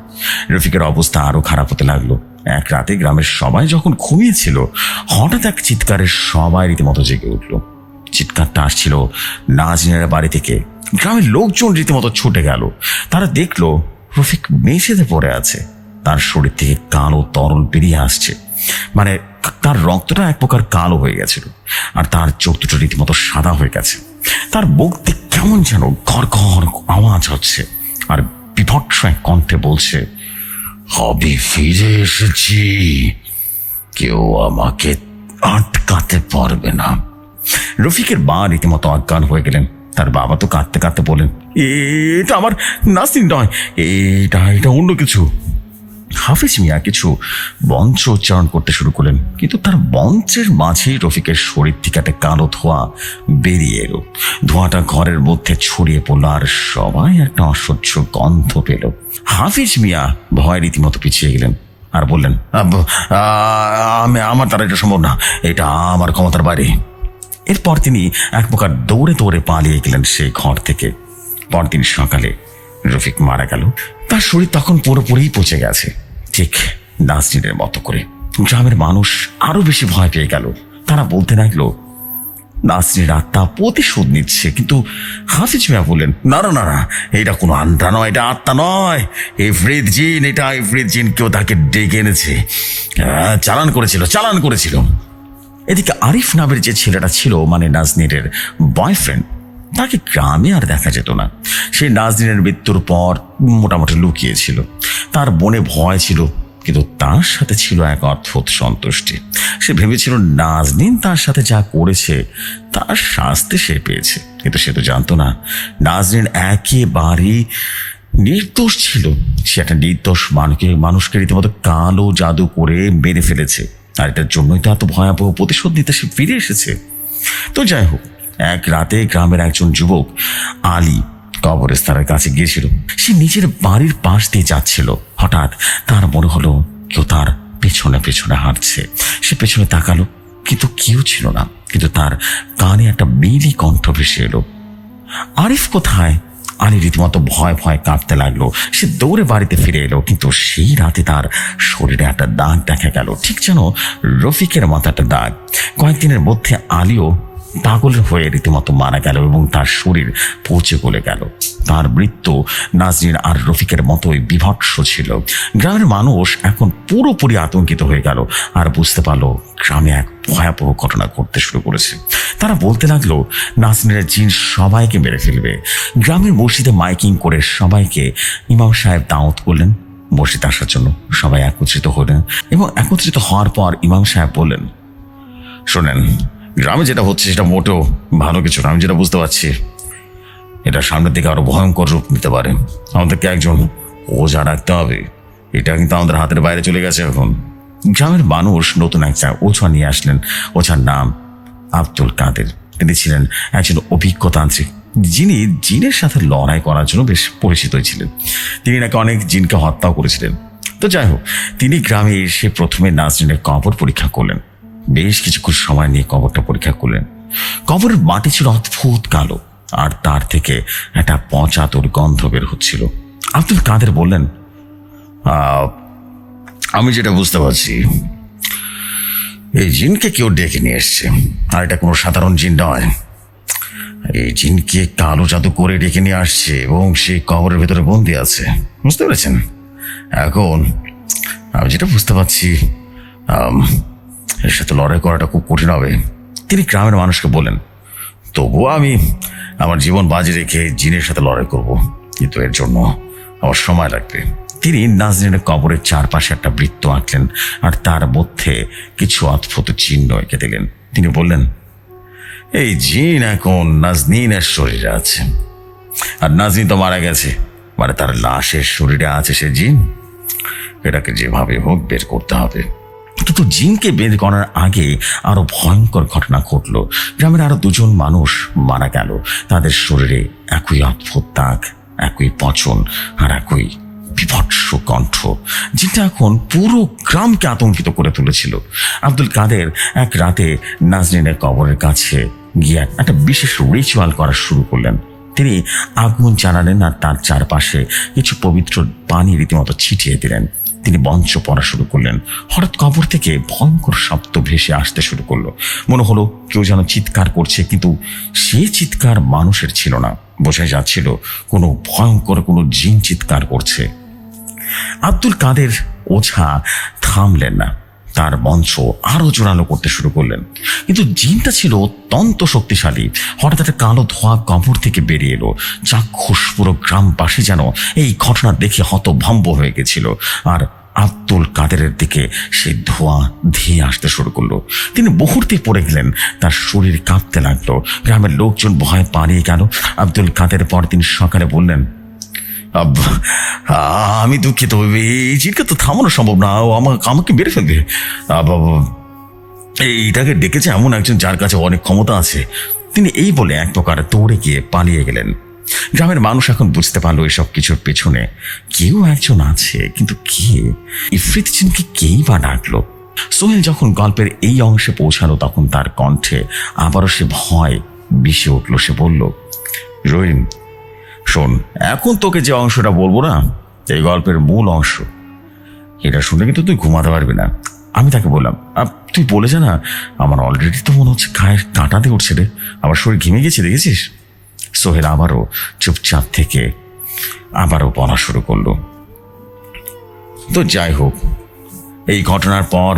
রফিকের অবস্থা আরো খারাপ হতে লাগলো। এক রাতে গ্রামের সবাই যখন ঘুমিয়েছিল, হঠাৎ এক চিৎকারের সবাই রীতিমতো জেগে উঠল। চিৎকারটা আসছিল নাজনীনের বাড়ি থেকে। গ্রামের লোকজন রীতিমতো ছুটে গেল। তারা দেখলো রফিক মেঝেতে পড়ে আছে। তার শরীর থেকে কালো তরল বেরিয়ে আসছে, মানে তার রক্তটা এক প্রকার কালো হয়ে গেছিল, আর তার চোখ দুটো রীতিমতো সাদা হয়ে গেছে। তার বুক থেকে কেমন যেন ঘর ঘর আওয়াজ হচ্ছে, আর বিভৎস এক কণ্ঠে বলছে, আমি ফিরে এসেছি, কেউ আমাকে আটকাতে পারবে না। রফিকের মা রীতিমতো অজ্ঞান হয়ে গেলেন। তার বাবা তো কাঁদতে কাঁদতে বলেন, এটা আমার নাসিন নয়, এটা এটা অন্য কিছু। হাফিজ মিয়া কিছু মন্ত্র উচ্চারণ করতে শুরু করলেন, কিন্তু তার মন্ত্রের মাঝেই রফিকের শরীর থেকে একটা কালো ধোঁয়া বেরিয়ে এলো। ধোঁয়াটা ঘরের মধ্যে ছড়িয়ে পড়লো, আর সবাই একটা অসহ্য গন্ধ পেল। হাফিজ মিয়া ভয় রীতিমতো পিছিয়ে গেলেন আর বললেন, আমার দ্বারা এটা সম্ভব না, এটা আমার ক্ষমতার বাইরে। এরপর তিনি এক প্রকার দৌড়ে দৌড়ে পালিয়ে গেলেন সেই ঘর থেকে। পরদিন সকালে রফিক মারা গেল। তার শরীর তখন পুরোপুরি পচে গেছে, ঠিক নাজনীনের মতো করে। গ্রামের মানুষ আরো বেশি ভয় পেয়ে গেল। তারা বলতে লাগলো, নাজনীর আত্মা প্রতিশোধ নিচ্ছে। কিন্তু হাফিজ মিয়া বললেন, না না না না, এটা কোনো আত্মা নয়, এটা আত্মা নয়, ইফরিত জিন, এটা ইফরিত জিন কেউ তাকে ডেকে এনেছে, চালান করেছিল। এদিকে আরিফ নামের যে ছেলেটা ছিল, মানে নাজনীরের বয়ফ্রেন্ড, তাকে গ্রামে আর দেখা যেত না। সে নাজনীরের মৃত্যুর পর মোটামুটি লুকিয়েছিল। তার মনে ভয় ছিল, কিন্তু তার সাথে ছিল এক অদ্ভুত সন্তুষ্টি। সে ভেবেছিল নাজনীন তার সাথে যা করেছে তার শাস্তি সে পেয়েছে, কিন্তু সে তো জানতো না নাজনীন একেবারেই নির্দোষ ছিল। সে একটা নির্দোষ মানুষকে রীতিমতো কালো জাদু করে মেরে ফেলেছে, আর এটার জন্যই তো এত ভয়াবহ প্রতিশোধ নিতে সে ফিরে এসেছে। তো যাই হোক, এক রাতে গ্রামের একজন যুবক আলী কবরস্থানের কাছে গিয়েছিল। সে নিজের বাড়ির পাশ দিয়ে যাচ্ছিল। হঠাৎ তার মনে হলো কেউ তার পেছনে পেছনে হাঁটছে। সে পেছনে তাকালো, কিন্তু কেউ ছিল না। কিন্তু তার কানে একটা মেয়েলি কণ্ঠ ভেসে এলো, আরিফ কোথায়? আলী রীতিমতো ভয় ভয় কাঁপতে লাগলো। সে দৌড়ে বাড়িতে ফিরে এলো, কিন্তু সেই রাতে তার শরীরে একটা দাগ দেখা গেল, ঠিক যেন রফিকের মতো একটা দাগ। কয়েকদিনের মধ্যে আলীও পাগল হয়ে রীতিমতো মারা গেল এবং তার শরীর পচে গলে গেল। তার মৃত্যু নাজনীন আর রফিকের মতোই বিভৎস ছিল। গ্রামের মানুষ এখন পুরোপুরি আতঙ্কিত হয়ে গেল আর বুঝতে পারলো গ্রামে এক ভয়াবহ ঘটনা ঘটতে শুরু করেছে। তারা বলতে লাগলো, নাজনীনের জিন সবাইকে মেরে ফেলবে। গ্রামের মসজিদে মাইকিং করে সবাইকে ইমাম সাহেব দাওয়াত করলেন মসজিদে আসার জন্য। সবাই একত্রিত হলেন এবং একত্রিত হওয়ার পর ইমাম সাহেব বললেন, শোনেন, গ্রামে যেটা হচ্ছে সেটা মোটেও ভালো কিছু না। আমি যেটা বুঝতে পারছি, এটা সামনের দিকে আরো ভয়ঙ্কর রূপ নিতে পারে। আমাদেরকে একজন ওঝা ডাকতে হবে। এটা কিন্তু আমাদের হাতের বাইরে চলে গেছে এখন। গ্রামের মানুষ নতুন একটা ওঝা নিয়ে আসলেন। ওঝার নাম আব্দুল কাদের। তিনি ছিলেন একজন অভিজ্ঞ তান্ত্রিক, যিনি জিনের সাথে লড়াই করার জন্য বেশ পরিচিত ছিলেন। তিনি নাকি অনেক জিনকে হত্যাও করেছিলেন। তো যাই হোক, তিনি গ্রামে এসে প্রথমে নাজনীনের কবর পরীক্ষা করলেন। বেশ কিছুক্ষণ সময় নিয়ে কবরটা পরীক্ষা করলেন। কবরের মাটি ছিল অদ্ভুত কালো, আর তার থেকে একটা পচা দুর্গন্ধ বের হচ্ছিল। আব্দুল কাদের বললেন, আমি যেটা বুঝতে পারছি, এই জিনকে কেউ ডেকে নিয়ে এসছে, আর এটা কোনো সাধারণ জিন নয়। এই জিনকে কালো জাদু করে ডেকে নিয়ে আসছে এবং সেই কবরের ভেতরে বন্দি আছে। বুঝতে পেরেছেন? এখন আমি যেটা বুঝতে পারছি, এর সাথে লড়াই করাটা খুব কঠিন হবে। তিনি গ্রামের মানুষকে বললেন, তবুও আমি আমার জীবন বাজি রেখে জিনের সাথে লড়াই করব, কিন্তু এর জন্য আমার সময় লাগবে। তিনি নাজনীনের কবরের চারপাশে একটা বৃত্ত আঁকলেন আর তার মধ্যে কিছু অদ্ভুত চিহ্ন এঁকে দিলেন। তিনি বললেন, এই জিন এখন নাজনীনের শরীরে আছে, আর নাজনীন তো মারা গেছে, মানে তার লাশের শরীরে আছে সে জিন। এটাকে যেভাবে হোক বের করতে হবে। কিন্তু জিনকে বের করার আগে আরো ভয়ঙ্কর ঘটনা ঘটল। গ্রামের আরো দুজন মানুষ মারা গেল। তাদের শরীরে একই অদ্ভুত দাগ, একই পচন আর একই বিভৎস কণ্ঠ, যেটা এখন পুরো গ্রামকে আতঙ্কিত করে তুলেছিল। আব্দুল কাদের এক রাতে নাজনীনের কবরের কাছে গিয়ে একটা বিশেষ রিচুয়াল করা শুরু করলেন। তিনি আগুন জ্বালালেন আর তার চারপাশে কিছু পবিত্র পানি রীতিমতো ছিটিয়ে দিলেন। তিনি মন্ত্র পড়া শুরু করলেন। হঠাৎ কবর থেকে ভয়ঙ্কর শব্দ ভেসে আসতে শুরু করলো। মনে হলো কেউ যেন চিৎকার করছে, কিন্তু সে চিৎকার মানুষের ছিল না। বোঝাই যাচ্ছিল কোনো ভয়ঙ্কর কোনো জিন চিৎকার করছে। আব্দুল কাদের ওঝা থামলেন না, তার মন্ত্র আরো জোরালো করতে শুরু করলেন। কিন্তু জিনটা ছিল অত্যন্ত শক্তিশালী। হঠাৎ একটা কালো ধোঁয়া কবর থেকে বেরিয়ে এলো। চাক্ষুষ পুরো গ্রামবাসী যেন এই ঘটনা দেখে হতভম্ব হয়ে গেছিল। আর আব্দুল কাদেরের দিকে সেই ধোঁয়া ধেয়ে আসতে শুরু করলো। তিনি মুহূর্তে পড়ে গেলেন, তার শরীর কাঁপতে লাগলো। গ্রামের লোকজন ভয়ে পালিয়ে গেল। আব্দুল কাদের পরদিন সকালে বললেন, আমি দুঃখিত, এই জিনকে তো থামানো সম্ভব না, আমাকে মেরে ফেলবে। এইটাকে ডেকেছে এমন একজন যার কাছে অনেক ক্ষমতা আছে। তিনি এই বলে এক প্রকার দৌড়ে গিয়ে পালিয়ে গেলেন। গ্রামের মানুষ এখন বুঝতে পারলো এসব কিছুর পেছনে কেউ একজন আছে, কিন্তু কে? ইফরিত জিনকে কেই বা ডাকলো? সোহেল যখন গল্পের এই অংশে পৌঁছালো, তখন তার কণ্ঠে আবারও সে ভয় মিশে উঠল। সে বলল, রহিম, শোন, এখন তোকে যে অংশটা বলবো না, এই গল্পের মূল অংশ। এটা শুনে কিন্তু তুই ঘুমাতে পারবি না। আমি তাকে বললাম, তুই বলে যা না, আমার অলরেডি তো মনে হচ্ছে গায়ের কাঁটা দিয়ে উঠছে রে, আমার শরীর ঘেমে গেছে, দেখেছিস? সোহেল আবারও চুপচাপ থেকে আবারও বলা শুরু করলো। তো যাই হোক, এই ঘটনার পর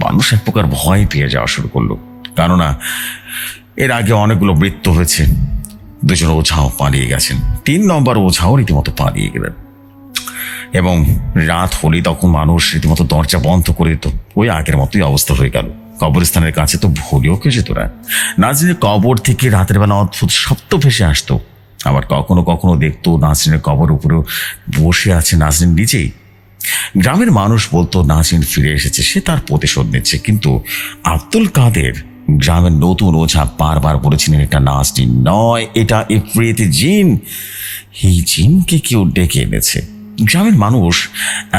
মানুষ এক প্রকার ভয় পেয়ে যাওয়া শুরু করলো, কেননা এর আগে অনেকগুলো মৃত্যু হয়েছে। দুজন ওঝাও পালিয়ে গেছেন, 3 নম্বর ওঝাও রীতিমতো পালিয়ে গেলেন। এবং রাত হলেই তখন মানুষ রীতিমতো দরজা বন্ধ করে দিত। ওই আগের মতোই অবস্থা হয়ে গেল। কবরস্থানের কাছে তো ভুলেও কেউ যেত না। নাজরিনের কবর থেকে রাতের বেলা অদ্ভুত শব্দ ভেসে আসতো। আবার কখনো কখনো দেখতো নাজরিনের কবর উপরেও বসে আছে নাজরিন নিজেই। গ্রামের মানুষ বলতো নাজরিন ফিরে এসেছে, সে তার প্রতিশোধ নিচ্ছে। কিন্তু আব্দুল কাদের গ্রামের নতুন ওঝা বারবার বলেছিলেন, এটা নাজরিন নয়, এটা ইফরিত জিন। এই জিনকে কেউ ডেকে এনেছে। গ্রামের মানুষ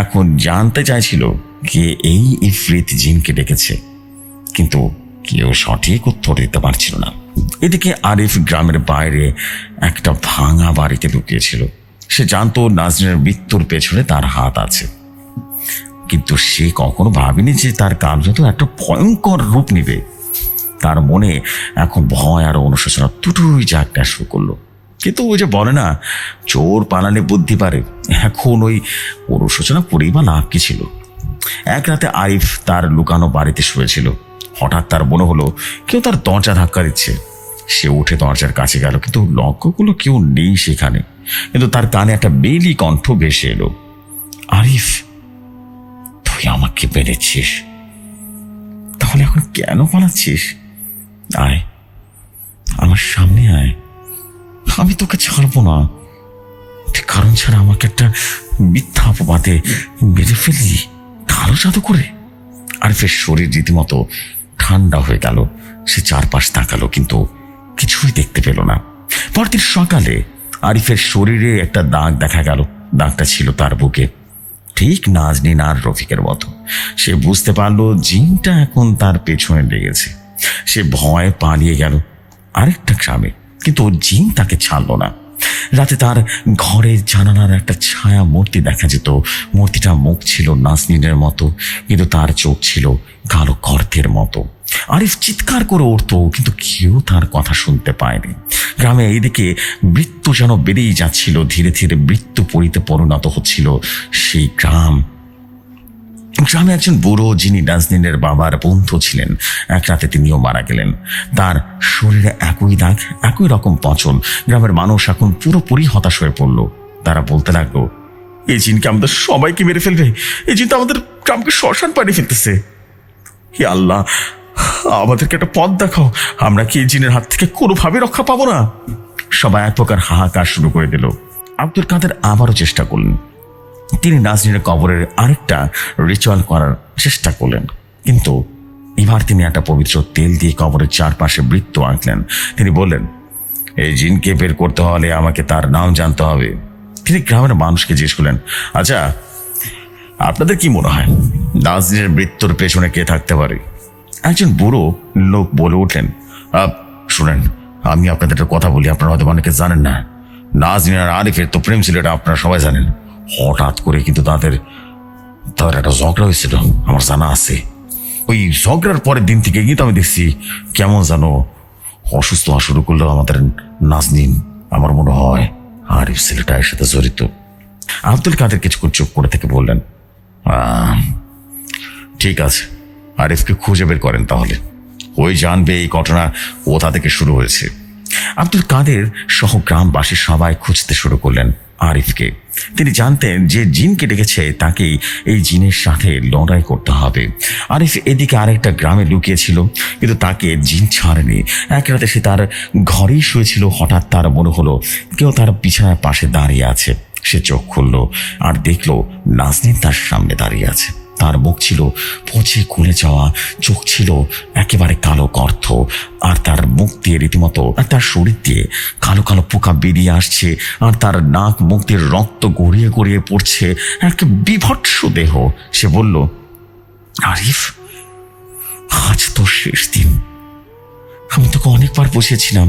এখন জানতে চাইছিল কে এই ইফরিত জিনকে ডেকেছে, কিন্তু কেউ সঠিক উত্তর দিতে পারছিল না। এদিকে আরিফ গ্রামের বাইরে একটা ভাঙা বাড়িতে লুকিয়েছিল। সে জানতো নাজরিনের মৃত্যুর পেছনে তার হাত আছে, কিন্তু সে কখনো ভাবেনি যে তার কার্যত একটা ভয়ঙ্কর রূপ নিবে। তার মনে এখন ভয় আর অনুশোচনা দুটোই জাগতে শুরু করলো। কিন্তু ওই যে বলে না, চোর পালালে বুদ্ধি পারে, এখন ওই অনুশোচনা করেই বা লাভ কি ছিল। এক রাতে আরিফ তার লুকানো বাড়িতে শুয়েছিল। হঠাৎ তার মনে হলো কেউ তার দরজা ধাক্কা দিচ্ছে। সে উঠে দরজার কাছে গেল, কিন্তু লক্ষ্যগুলো কেউ নেই সেখানে। কিন্তু তার কানে একটা বেলি কণ্ঠ ভেসে এলো, আরিফ, তুই আমাকে বেড়েছিস, তাহলে এখন কেন পালাচ্ছিস? আয়, আমার সামনে আয়, আমি তোকে ছাড়বো না। তুই কারণ ছাড়া আমাকে একটা মিথ্যা অপবাদে মেরে ফেললি, কালো জাদু করে। আরিফের শরীর রীতিমতো ঠান্ডা হয়ে গেল। সে চারপাশ তাকালো, কিন্তু কিছুই দেখতে পেল না। পরদিন সকালে আরিফের শরীরে একটা দাগ দেখা গেল। দাগটা ছিল তার বুকে, ঠিক নাজনীন আর রফিকের মতো। সে বুঝতে পারলো জিনটা এখন তার পেছনে লেগেছে। সে ভয়ে পালিয়ে গেল আরেকটা গ্রামে, কিন্তু জিন তাকে ছাড়লো না। রাতে তার ঘরের জানালার একটা ছায়া মূর্তি দেখা যেত। মূর্তিটা মুখ ছিল নাজনীনের মতো, কিন্তু তার চোখ ছিল কালো গর্তের মতো। আরিফ চিৎকার করে উঠতো, কিন্তু কেউ তার কথা শুনতে পায়নি। গ্রামে এইদিকে মৃত্যু যেন বেড়েই যাচ্ছিল। ধীরে ধীরে মৃত্যু পরিতে পরিণত হচ্ছিল সেই গ্রাম। গ্রামে একজন বুড়ো, যিনি নাজনীনের বাবার বন্ধু ছিলেন, এক রাতে তিনিও মারা গেলেন। তার শরীরে একই দাগ, একই রকম পচন। গ্রামের মানুষ এখন পুরোপুরি হতাশ হয়ে পড়ল। তারা বলতে লাগলো, এই জিনকে আমাদের সবাইকে মেরে ফেলবে, এই জিন তো আমাদের গ্রামকে শ্মশান বানিয়ে ফেলতেছে। হে আল্লাহ, আমাদেরকে একটা পথ দেখাও, আমরা কি এই জিনের হাত থেকে কোনোভাবে রক্ষা পাবো না? সবাই এক প্রকার হাহাকার শুরু করে দিল। আব্দুল কাদের আবারও চেষ্টা করলেন। তিনি নাজনীনের কবরের আরেকটা রিচুয়াল করার চেষ্টা করলেন, কিন্তু এবার তিনি একটা পবিত্র তেল দিয়ে কবরের চারপাশে বৃত্ত আঁকলেন। তিনি বললেন, এই জিনকে বের করতে হলে আমাকে তার নাম জানতে হবে। তিনি গ্রামের মানুষকে জিজ্ঞেস করলেন, আচ্ছা, আপনাদের কি মনে হয় নাজনীনের মৃত্যুর পেছনে কে থাকতে পারে? একজন বুড়ো লোক বলে উঠলেন, শুনেন, আমি আপনাদের একটা কথা বলি, আপনারা হয়তো অনেকে জানেন না। নাজনীন আর আরিফের তো প্রেম ছিল, এটা আপনারা সবাই জানেন। হঠাৎ করে কিন্তু তাদের একটা ঝগড়া হয়েছিল, আমার জানা আছে। ওই ঝগড়ার পরের দিন থেকে কিন্তু আমি দেখছি কেমন যেন অসুস্থ হওয়া শুরু করলো আমাদের নাজনীন। আমার মনে হয় আরিফ ছেলেটা এর সাথে জড়িত। আব্দুল কাদের কিছুক্ষণ চুপ করে থেকে বললেন, ঠিক আছে, আরিফকে খুঁজে বের করেন, তাহলে ওই জানবে এই ঘটনা কোথা থেকে শুরু হয়েছে। আব্দুল কাদের সহ গ্রামবাসী সবাই খুঁজতে শুরু করলেন আরিফকে। তিনি জানতেন যে জিনকে ডেকেছে তাকেই এই জিনের সাথে লড়াই করতে হবে। আরিফ এদিকে আরেকটা গ্রামে লুকিয়েছিল, কিন্তু তাকে জিন ছাড়েনি। এক রাতে সে তার ঘরেই শুয়েছিল। হঠাৎ তার মনে হলো কেউ তার বিছানার পাশে দাঁড়িয়ে আছে। সে চোখ খুলল আর দেখলো নাজনীন তার সামনে দাঁড়িয়ে আছে। তার মুখ ছিল পচে খুলে যাওয়া, চোখ ছিল একেবারে কালো গর্ত, আর তার মুখ দিয়ে রীতিমতো আর তার শরীর দিয়ে কালো কালো পোকা বেরিয়ে আসছে, আর তার নাক মুখ দিয়ে রক্ত গড়িয়ে গড়িয়ে পড়ছে, এক বিভৎস দেহ। সে বলল, আরিফ, আজ তো শেষ দিন। আমি তোকে অনেকবার বুঝিয়েছিলাম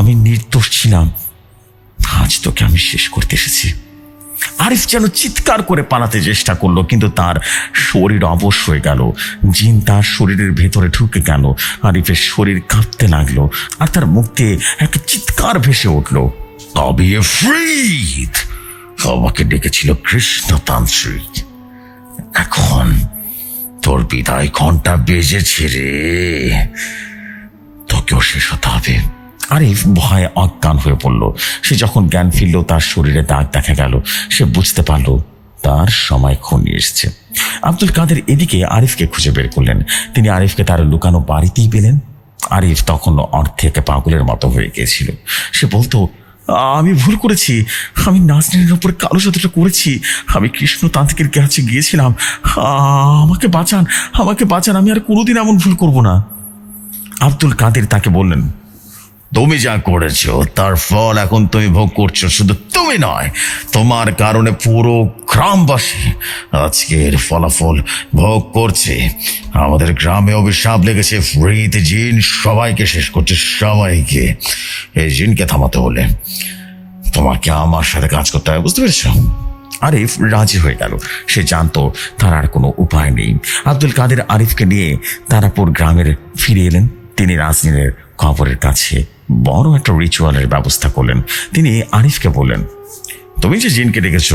আমি নির্দোষ ছিলাম। আজ তোকে আমি শেষ করতে এসেছি। আরিফ যেন চিৎকার করে পালাতে চেষ্টা করলো, কিন্তু তার শরীর অবশ হয়ে গেল। জিন তার শরীরের ভেতরে ঢুকে গেল। আরিফের শরীর কাঁপতে লাগলো, আর তার মুখ দিয়ে একটা চিৎকার ভেসে উঠলো, তবে ফ্রিদ আমাকে ডেকেছিল কৃষ্ণতান্ত্রিক। এখন তোর বিদায় ঘন্টা বেজেছে রে, তোকেও শেষ হতে হবে। আরিফ ভয়ে অজ্ঞান হয়ে পড়ল। সে যখন জ্ঞান ফিরল, তার শরীরে দাগ দেখা গেল। সে বুঝতে পারল তার সময় ঘনিয়ে এসছে। আব্দুল কাদের এদিকে আরিফকে খুঁজে বের করলেন। তিনি আরিফকে তার লুকানো বাড়িতেই পেলেন। আরিফ তখন অর্ধেক পাগলের মতো হয়ে গিয়েছিল। সে বলতো, আমি ভুল করেছি, আমি নাজনীনের উপর কালো জাদুটা করেছি, আমি কৃষ্ণতান্ত্রিকের কাছে গিয়েছিলাম, আমাকে বাঁচান, আমাকে বাঁচান, আমি আর কোনোদিন এমন ভুল করব না। আব্দুল কাদের তাকে বললেন, তুমি যা করেছো তার ফল এখন তুমি ভোগ করছো। শুধু তুমি নয়, তোমার কারণে পুরো গ্রামবাসী আজকের ফলাফল ভোগ করছে। আমাদের গ্রামে অভিশাপ লেগেছে, ফ্রিদ জিন সবাইকে শেষ করছে, সবাইকে। এই জিনকে থামাতে হলে তোমাকে আমার সাথে কাজ করতে হবে, বুঝতে পেরেছো? আরিফ রাজি হয়ে গেল। সে জানতো তার আর কোনো উপায় নেই। আব্দুল কাদের আরিফকে নিয়ে তারাপুর গ্রামের ফিরে এলেন। তিনি নাজনীনের কবরের কাছে বড় একটা রিচুয়ালের ব্যবস্থা করলেন। তিনি আরিফকে বললেন, তুমি যে জিনকে ডেকেছ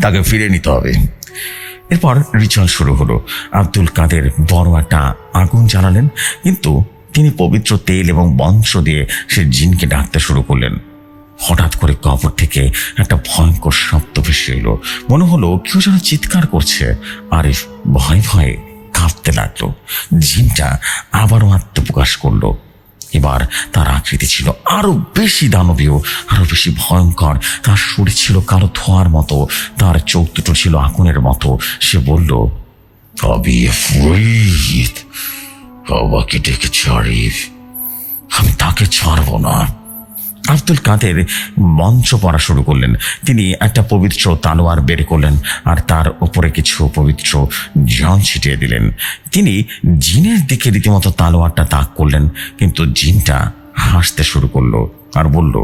তাকে ফিরে নিতে হবে। এরপর রিচুয়াল শুরু হলো। আব্দুল কাদের বড় একটা আগুন জ্বালালেন, কিন্তু তিনি পবিত্র তেল এবং মন্ত্র দিয়ে সে জিনকে ডাকতে শুরু করলেন। হঠাৎ করে কবর থেকে একটা ভয়ঙ্কর শব্দ ভেসে এলো। মনে হলো কেউ যেন চিৎকার করছে। আরিফ ভয়ে ভয়ে কাঁপতে লাগলো। জিনটা আবারও আত্মপ্রকাশ করলো। এবার তার আকৃতি ছিল আরো বেশি দানবীয়, আরো বেশি ভয়ঙ্কর। তার শরীর ছিল কালো ধোঁয়ার মতো, তার চোখ দুটো ছিল আগুনের মতো। সে বলল, তবে ফ্রিদ আমাকে ডেকেছ আরিফ, আমি তাকে ছাড়বো না। আব্দুল কাদের মন্ত্র পড়া শুরু করলেন। তিনি একটা পবিত্র তালোয়ার বের করলেন, আর তার উপরে কিছু পবিত্র জল ছিটিয়ে দিলেন। তিনি জিনের দিকে রীতিমতো তালোয়ারটা তাক করলেন, কিন্তু জিনটা হাসতে শুরু করলো আর বলল,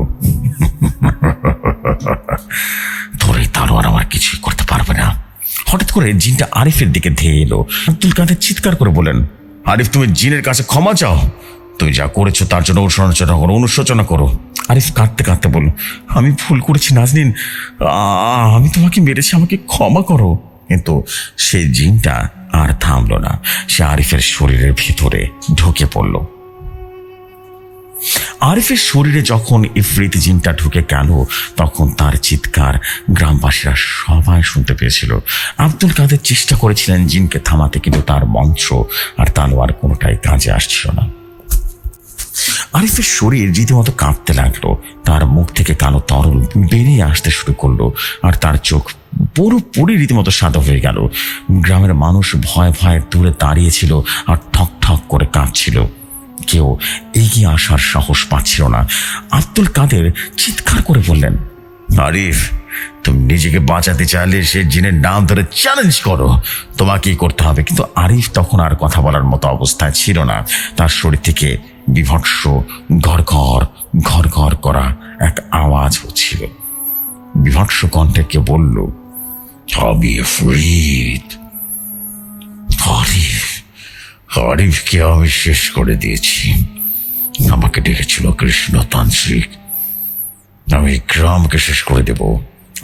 তোর এই তালোয়ার আমার কিছুই করতে পারবে না। হঠাৎ করে জিনটা আরিফের দিকে ধেয়ে এলো। আব্দুল কাদের চিৎকার করে বলেন, আরিফ, তুমি জিনের কাছে ক্ষমা চাও। তুমি যা করেছো তার জন্য অনুশোচনা করো। আরিফ কাঁদতে কাঁদতে বলল, আমি ভুল করেছি নাজনীন, আমি তোমাকে মেরেছি, আমাকে ক্ষমা করো। কিন্তু সেই জিনটা আর থামলো না। সে আরিফের শরীরের ভিতরে ঢুকে পড়ল। আরিফের শরীরে যখন ইফরিত জিনটা ঢুকে গেল, তখন তার চিৎকার গ্রামবাসীরা সবাই শুনতে পেয়েছিল। আব্দুল কাদের চেষ্টা করেছিলেন জিনকে থামাতে, কিন্তু তার মন্ত্র আর তালোয়ার কোনোটাই কাজে আসছিল না। আরিফের শরীর রীতিমতো কাঁপতে লাগলো। তার মুখ থেকে কালো তরল বেরিয়ে আসতে শুরু করলো, আর তার চোখ পুরোপুরি রীতিমতো সাদা হয়ে গেল। গ্রামের মানুষ ভয়ে ভয়ে দূরে দাঁড়িয়েছিল আর ঠক ঠক করে কাঁপছিল। কেউ এগিয়ে আসার সাহস পাচ্ছিল না। আব্দুল কাদের চিৎকার করে বললেন, আরিফ, তুমি নিজেকে বাঁচাতে চাইলে সে জিনের নাম ধরে চ্যালেঞ্জ করো, তোমাকেই করতে হবে। কিন্তু আরিফ তখন আর কথা বলার মতো অবস্থায় ছিল না। তার শরীর থেকে বিভৎস ঘর ঘর ঘর ঘর করা এক আওয়াজ হচ্ছিল। বিভৎস কণ্ঠে কে বলল, তবে ফ্রিদ, আরিফকে আমি শেষ করে দিয়েছি। আমাকে ডেকেছিল কৃষ্ণতান্ত্রিক, আমি গ্রামকে শেষ করে দেব।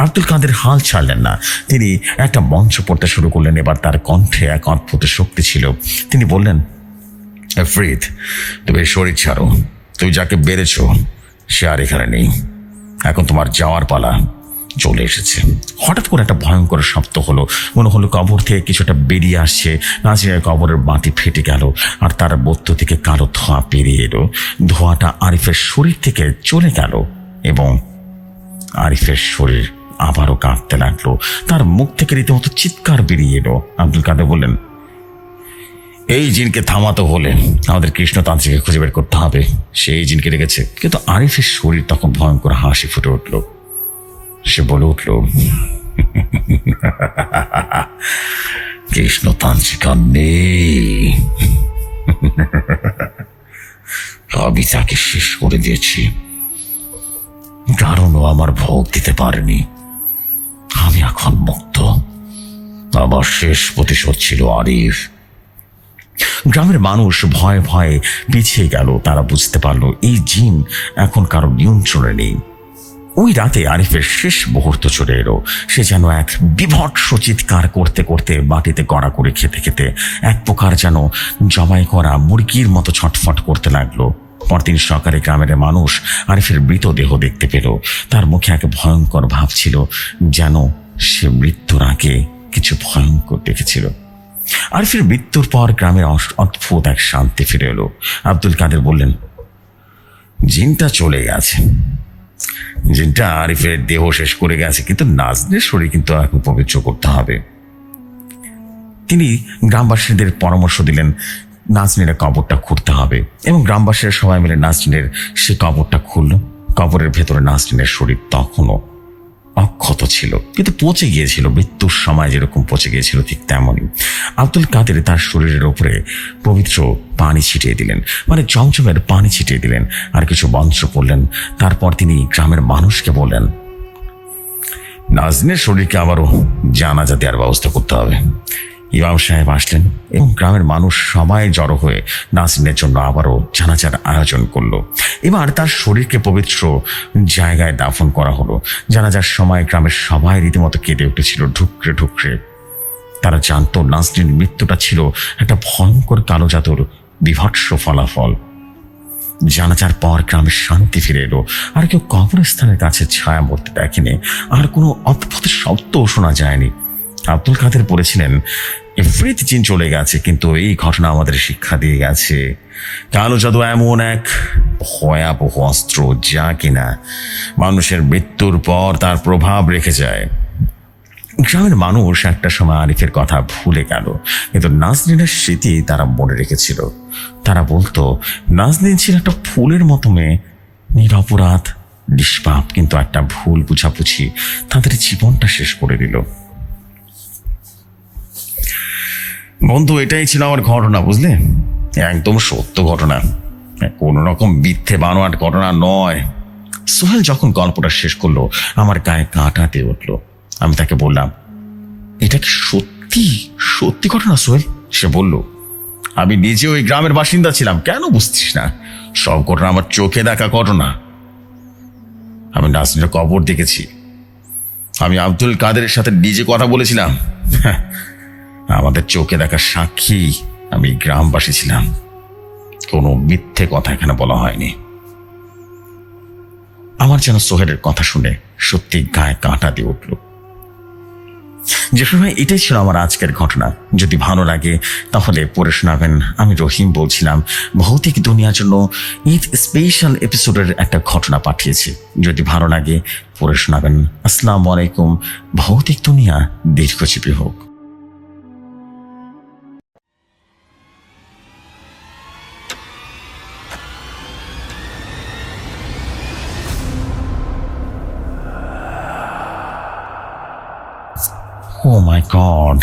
আব্দুল কাদের হাল ছাড়লেন না। তিনি একটা মন্ত্র পড়তে শুরু করলেন। এবার তার কণ্ঠে এক অদ্ভুত শক্তি ছিল। তিনি বললেন, ফ্রিদ, তুমি শরীর ছাড়ো। তুমি যাকে বেড়েছ সে আর এখানে নেই। এখন তোমার যাওয়ার পালা চলে এসেছে। হঠাৎ করে একটা ভয়ঙ্কর শব্দ হলো। মনে হলো কবর থেকে কিছুটা বেরিয়ে আসছে। নাজিরের কবরের বাতি ফেটে গেল, আর তার বত্ত থেকে কালো ধোঁয়া বেরিয়ে এলো। ধোঁয়াটা আরিফের শরীর থেকে চলে গেল এবং আরিফের শরীর আবারও কাঁপতে লাগলো। তার মুখ থেকে রীতিমতো চিৎকার বেরিয়ে এলো। আব্দুল কাদের বললেন, এই জিনকে থামাতে হলে আমাদের কৃষ্ণতান্ত্রিককে খুঁজে বের করতে হবে। সেই জিনকে রেখেছে। কিন্তু আরিফের শরীর তখন ভয়ঙ্কর হাসি ফুটে উঠল। সে বলে উঠল, কৃষ্ণতান্ত্রিকা নেই, আমি তাকে শেষ করে দিয়েছি, কারণ ও আমার ভোগ দিতে পারেনি। আমি এখন মুক্ত। আমার শেষ প্রতিশোধ ছিল আরিফ। গ্রামের মানুষ ভয়ে ভয়ে পিছিয়ে গেল। তারা বুঝতে পারলো এই জিন এখন কারো নিয়ন্ত্রণে নেই। ওই রাতে আরিফের শেষ মুহূর্ত চলে এলো। সে যেন এক বিভৎস চিৎকার করতে করতে মাটিতে গড়া করে খেতে খেতে এক প্রকার যেন জবাই করা মুরগির মতো ছটফট করতে লাগলো। পরদিন সকালে গ্রামের মানুষ আরিফের মৃতদেহ দেখতে পেল। তার মুখে এক ভয়ঙ্কর ভাব ছিল, যেন সে মৃত্যুর আগে কিছু ভয়ঙ্কর দেখেছিল। আরিফের মৃত্যুর পর গ্রামের অদ্ভুত এক শান্তি ফিরে এলো। আব্দুল কাদের বললেন, জিনটা চলে গেছে। জিনটা আরিফের দেহ শেষ করে গেছে, কিন্তু নাজনীনের শরীর কিন্তু এখন পবিত্র করতে হবে। তিনি গ্রামবাসীদের পরামর্শ দিলেন নাজনীনের কবরটা খুঁড়তে হবে, এবং গ্রামবাসীরা সবাই মিলে নাজনীনের সে কবরটা খুলল। কবরের ভেতরে নাজনীনের শরীর তখনও অক্ষত ছিল, কিন্তু পচে গিয়েছিল। মৃত্যুর সময় যেরকম পচে গিয়েছিল ঠিক তেমনই। আব্দুল কাদের তার শরীরের উপরে পবিত্র পানি ছিটিয়ে দিলেন, মানে জমজমের পানি ছিটিয়ে দিলেন, আর কিছু মন্ত্র পড়লেন। তারপর তিনি গ্রামের মানুষকে বললেন, নাজনীনের শরীরকে আবারও জানাজা দেওয়ার ব্যবস্থা করতে হবে। ইমাম সাহেব আসলেন এবং গ্রামের মানুষ সবাই জড়ো হয়ে নাজনীনের জন্য আবারও জানাজার আয়োজন করলো। এবার তার শরীরকে পবিত্র জায়গায় দাফন করা হলো। জানাজার সময় গ্রামের সবাই রীতিমতো কেঁদে উঠেছিল ঢুকরে ঢুকরে। তারা জানতো নাজনীর মৃত্যুটা ছিল একটা ভয়ঙ্কর কালো জাদুর বিভৎস ফলাফল। জানাজার পর গ্রামের শান্তি ফিরে এলো। আর কেউ কবরস্থানের কাছে ছায়া মরতে দেখেনি, আর কোনো অদ্ভুত শব্দও শোনা যায়নি। আব্দুল কাদের বলেছিলেন, এভরিথ জিন চলে গেছে, কিন্তু এই ঘটনা আমাদের শিক্ষা দিয়ে গেছে কালো জাদু এমন এক ভয়াবহ অস্ত্র যা কিনা মানুষের মৃত্যুর পর তার প্রভাব রেখে যায়। গ্রামের মানুষ একটা সময় আরিফের কথা ভুলে গেল, কিন্তু নাজনীনের স্মৃতি তারা মনে রেখেছিল। তারা বলতো নাজনীন ছিল একটা ফুলের মতো মেয়ে, নিরপরাধ, নিষ্পাপ, কিন্তু একটা ভুল বুঝাবুঝি তাদের জীবনটা শেষ করে দিল। বন্ধু, এটাই ছিল আমার ঘটনা, বুঝলে? একদম সত্য ঘটনা, কোনো রকম মিথ্যে বানোয়াট ঘটনা নয়। সোহেল যখন গল্পটা শেষ করলো, আমার গায়ে কাঁটা দিয়ে উঠলো। আমি তাকে বললাম, এটা কি সত্যি সত্যি ঘটনা সোহেল? সে বলল, আমি নিজে ওই গ্রামের বাসিন্দা ছিলাম, কেন বুঝছিস না? সব ঘটনা আমার চোখে দেখা ঘটনা। আমি নাজনীনের কবর দেখেছি, আমি আব্দুল কাদেরের সাথে নিজে কথা বলেছিলাম। আমাদের চোখে দেখা সাক্ষী আমি গ্রামবাসী ছিলাম, কোনো মিথ্যে কথা এখানে বলা হয়নি। আমার যেন সোহেলের কথা শুনে সত্যি গায়ে কাঁটা দিয়ে উঠল। যে সময় এটাই ছিল আমার আজকের ঘটনা। যদি ভালো লাগে তাহলে পড়ে শোনাবেন। আমি রহিম বলছিলাম। ভৌতিক দুনিয়ার জন্য ঈদ স্পেশাল এপিসোডের একটা ঘটনা পাঠিয়েছি, যদি ভালো লাগে পড়ে শোনাবেন। আসসালামু আলাইকুম। ভৌতিক দুনিয়া দীর্ঘজীবী হোক। Oh my God,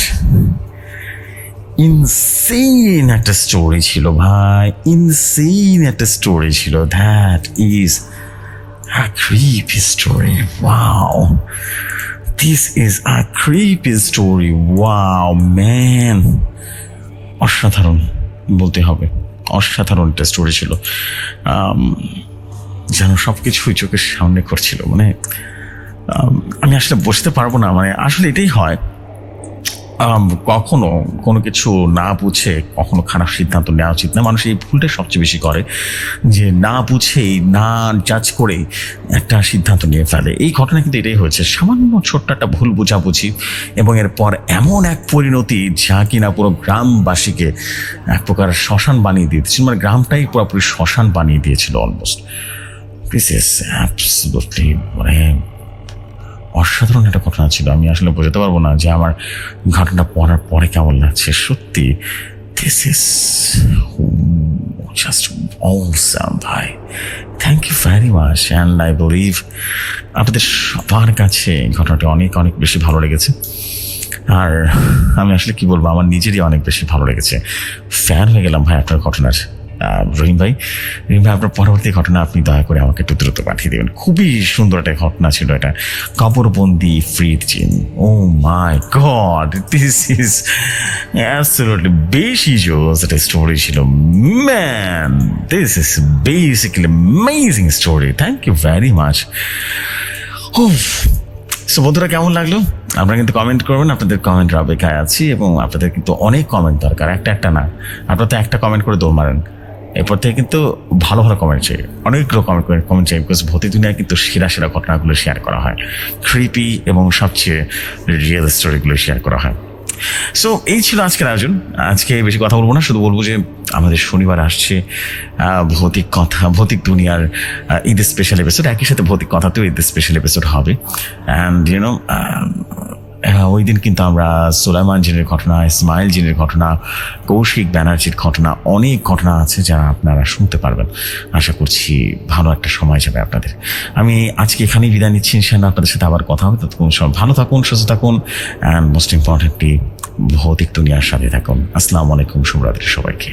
ইনসেইন একটা স্টোরি ছিল ভাই, ইনসেইন একটা স্টোরি ছিল। That is a creepy story. Wow, this is a creepy story. Wow man, অসাধারণ বলতে হবে, অসাধারণ একটা স্টোরি ছিল। যেন সব কিছুই চোখের সামনে করছিল। মানে আমি আসলে বসতে পারবো না। মানে আসলে এটাই হয়, কখনো কোনো কিছু না বুঝে কখনো খারাপ সিদ্ধান্ত নেওয়া উচিত না। মানুষ এই ভুলটা সবচেয়ে বেশি করে, যে না বুঝেই না জাজ করেই একটা সিদ্ধান্ত নিয়ে ফেলে। এই ঘটনা কিন্তু এটাই হয়েছে, সামান্য ছোট্ট একটা ভুল বুঝাবুঝি এবং এরপর এমন এক পরিণতি যা কিনা পুরো গ্রামবাসীকে এক প্রকার শ্মশান বানিয়ে দিয়েছিল। মানে গ্রামটাই পুরোপুরি শ্মশান বানিয়ে দিয়েছিল অলমোস্ট। দিস ইজ অ্যাবসলিউটলি মানে অসাধারণ একটা ঘটনা ছিল। আমি আসলে বোঝাতে পারবো না যে আমার ঘটনাটা পড়ার পরে কেমন লাগছে। সত্যি দিস ইজ জাস্ট অসাম ভাই। Thank you very much, and I believe আপনাদের সবার কাছে ঘটনাটা অনেক অনেক বেশি ভালো লেগেছে। আর আমি আসলে কি বলবো, আমার নিজেরই অনেক বেশি ভালো লেগেছে। ফ্যান হয়ে গেলাম ভাই আপনার ঘটনার। রহিম ভাই আপনার পরবর্তী ঘটনা আপনি দয়া করে আমাকে একটু দ্রুত পাঠিয়ে দেবেন। খুবই সুন্দর একটা ঘটনা ছিল এটা, কাপড়বন্দি ফ্রিজ জিন। Oh my god, this is absolutely বেশি জোস একটা স্টোরি ছিল man. This is basically amazing story, thank you very much. So বন্ধুরা, কেমন লাগলো আপনারা কিন্তু কমেন্ট করবেন, আপনাদের কমেন্টের অপেক্ষায় আছি এবং আপনাদের কিন্তু অনেক কমেন্ট দরকার, একটা না। আপনারা তো একটা কমেন্ট করে দৌড় মারেন, এরপর থেকে কিন্তু ভালো ভালো কমেন্ট চাই, অনেকগুলো কমেন্ট চাই, বিকজ ভৌতিক দুনিয়ায় কিন্তু সেরা ঘটনাগুলো শেয়ার করা হয়, ক্রিপি এবং সবচেয়ে রিয়েল স্টোরিগুলো শেয়ার করা হয়। সো এই ছিল আজকের আয়োজন। আজকে বেশি কথা বলবো না, শুধু বলবো যে আমাদের শনিবার আসছে ভৌতিক দুনিয়ার ঈদ স্পেশাল এপিসোড, একই সাথে ভৌতিক কথাতেও ঈদ স্পেশাল এপিসোড হবে। অ্যান্ড ইউনো ওই দিন কিন্তু আমরা সুলাইমান জিনের ঘটনা, ইসমাইল জিনের ঘটনা, কৌশিক ব্যানার্জির ঘটনা, অনেক ঘটনা আছে যা আপনারা শুনতে পারবেন। আশা করছি ভালো একটা সময় যাবে আপনাদের। আমি আজকে এখানেই বিদায় নিচ্ছি, ইনশাআল্লাহ আপনাদের সাথে আবার কথা হবে। ততক্ষণ সব ভালো থাকুন, সুস্থ থাকুন, অ্যান্ড মোস্ট ইম্পর্টেন্টলি ভৌতিক দুনিয়ার সাথে থাকুন। আসসালামু আলাইকুম, শুভরাত্রি সবাইকে।